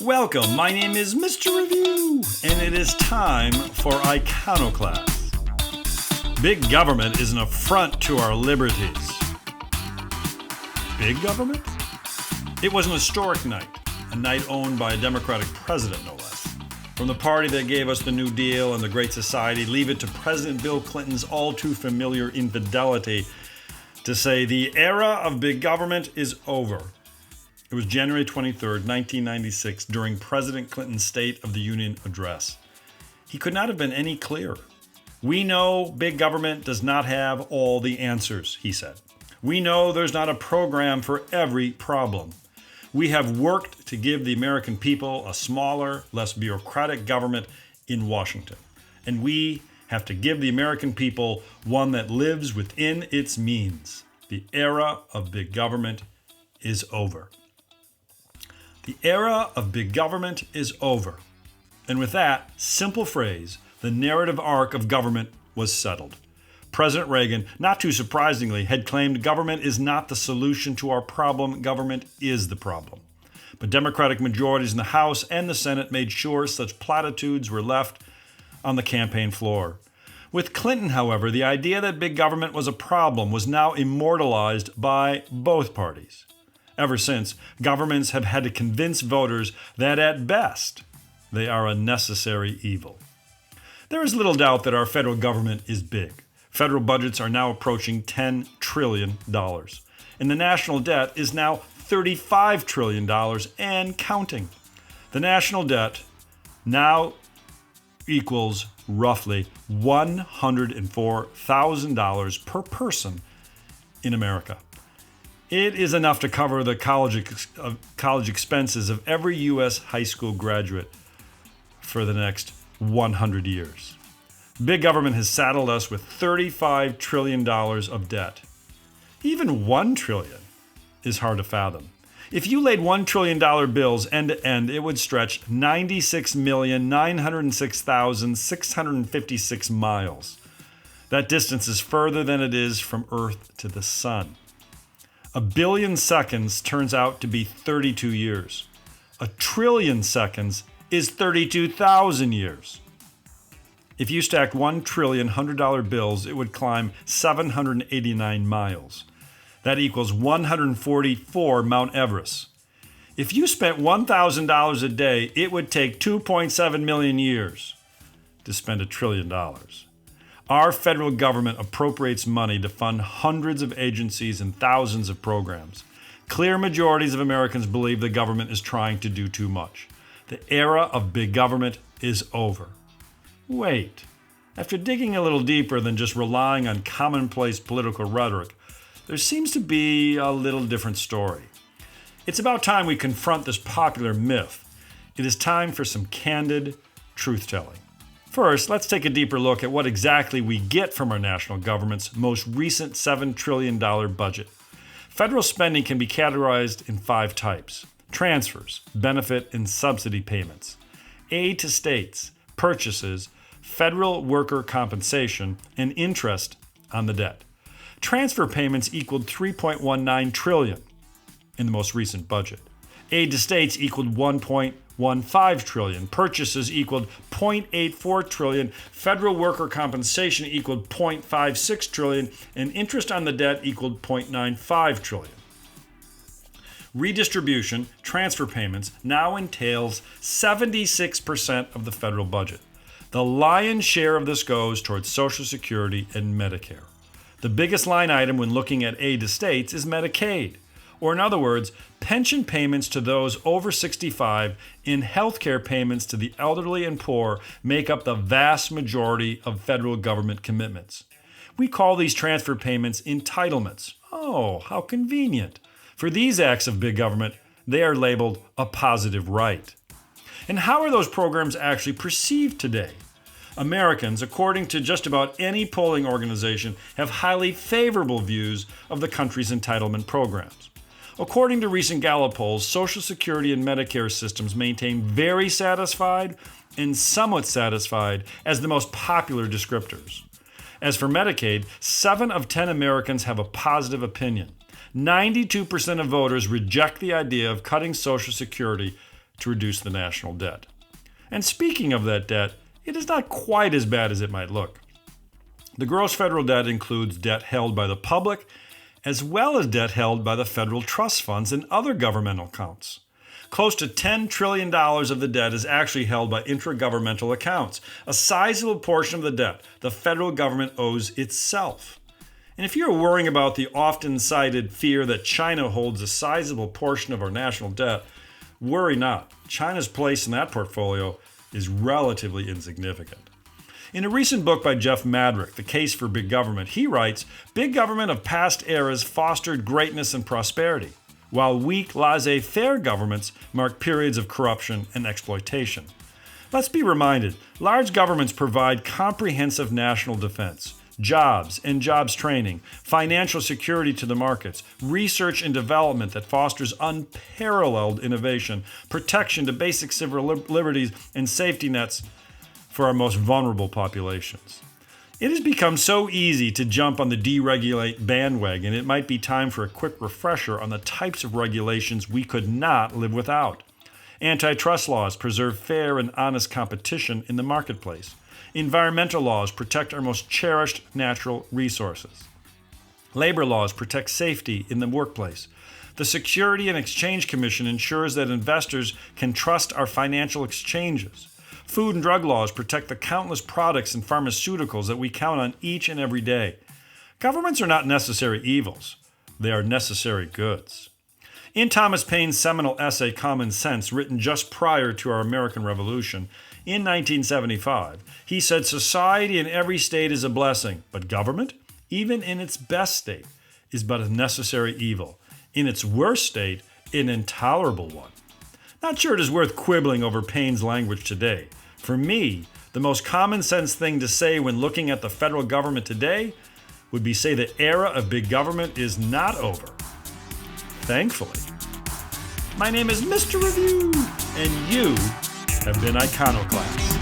Welcome, my name is Mr.REVIEW, and it is time for Iconoclass. Big government is an affront to our liberties. Big government? It was an historic night, a night owned by a Democratic president, no less. From the party that gave us the New Deal and the Great Society, leave it to President Bill Clinton's all too familiar infidelity to say the era of big government is over. It was January 23rd, 1996, during President Clinton's State of the Union address. He could not have been any clearer. We know big government does not have all the answers, he said. We know there's not a program for every problem. We have worked to give the American people a smaller, less bureaucratic government in Washington. And we have to give the American people one that lives within its means. The era of big government is over. The era of big government is over. And with that simple phrase, the narrative arc of government was settled. President Reagan, not too surprisingly, had claimed government is not the solution to our problem, government is the problem. But Democratic majorities in the House and the Senate made sure such platitudes were left on the campaign floor. With Clinton, however, the idea that big government was a problem was now immortalized by both parties. Ever since, governments have had to convince voters that at best, they are a necessary evil. There is little doubt that our federal government is big. Federal budgets are now approaching $10 trillion, and the national debt is now $35 trillion and counting. The national debt now equals roughly $104,000 per person in America. It is enough to cover the college expenses of every U.S. high school graduate for the next 100 years. Big government has saddled us with $35 trillion of debt. Even $1 trillion is hard to fathom. If you laid $1 trillion bills end to end, it would stretch 96,906,656 miles. That distance is further than it is from Earth to the sun. A billion seconds turns out to be 32 years. A trillion seconds is 32,000 years. If you stacked 1 trillion $100 bills, it would climb 789 miles. That equals 144 Mount Everest. If you spent $1,000 a day, it would take 2.7 million years to spend $1 trillion. Our federal government appropriates money to fund hundreds of agencies and thousands of programs. Clear majorities of Americans believe the government is trying to do too much. The era of big government is over. Wait, after digging a little deeper than just relying on commonplace political rhetoric, there seems to be a little different story. It's about time we confront this popular myth. It is time for some candid truth-telling. First, let's take a deeper look at what exactly we get from our national government's most recent $7 trillion budget. Federal spending can be categorized in 5 types: transfers, benefit and subsidy payments, aid to states, purchases, federal worker compensation, and interest on the debt. Transfer payments equaled $3.19 trillion in the most recent budget. Aid to states equaled $1.15 trillion. Purchases equaled $0.84 trillion. Federal worker compensation equaled $0.56 trillion. And interest on the debt equaled $0.95 trillion. Redistribution, transfer payments, now entails 76% of the federal budget. The lion's share of this goes towards Social Security and Medicare. The biggest line item when looking at aid to states is Medicaid, or in other words, pension payments to those over 65 and health care payments to the elderly and poor make up the vast majority of federal government commitments. We call these transfer payments entitlements. Oh, how convenient. For these acts of big government, they are labeled a positive right. And how are those programs actually perceived today? Americans, according to just about any polling organization, have highly favorable views of the country's entitlement programs. According to recent Gallup polls, Social Security and Medicare systems maintain very satisfied and somewhat satisfied as the most popular descriptors. As for Medicaid, 7 of 10 Americans have a positive opinion. 92% of voters reject the idea of cutting Social Security to reduce the national debt. And speaking of that debt, it is not quite as bad as it might look. The gross federal debt includes debt held by the public, as well as debt held by the federal trust funds and other governmental accounts. Close to $10 trillion of the debt is actually held by intragovernmental accounts, a sizable portion of the debt the federal government owes itself. And if you're worrying about the often cited fear that China holds a sizable portion of our national debt, worry not. China's place in that portfolio is relatively insignificant. In a recent book by Jeff Madrick, The Case for Big Government, he writes, "Big government of past eras fostered greatness and prosperity, while weak, laissez-faire governments mark periods of corruption and exploitation." Let's be reminded, large governments provide comprehensive national defense, jobs and jobs training, financial security to the markets, research and development that fosters unparalleled innovation, protection to basic civil liberties, and safety nets for our most vulnerable populations. It has become so easy to jump on the deregulate bandwagon, it might be time for a quick refresher on the types of regulations we could not live without. Antitrust laws preserve fair and honest competition in the marketplace. Environmental laws protect our most cherished natural resources. Labor laws protect safety in the workplace. The Security and Exchange Commission ensures that investors can trust our financial exchanges. Food and drug laws protect the countless products and pharmaceuticals that we count on each and every day. Governments are not necessary evils. They are necessary goods. In Thomas Paine's seminal essay, Common Sense, written just prior to our American Revolution, in 1975, he said, "Society in every state is a blessing, but government, even in its best state, is but a necessary evil. In its worst state, an intolerable one." Not sure it is worth quibbling over Paine's language today. For me, the most common sense thing to say when looking at the federal government today would be say the era of big government is not over. Thankfully. My name is Mr. Review, and you have been Iconoclassed.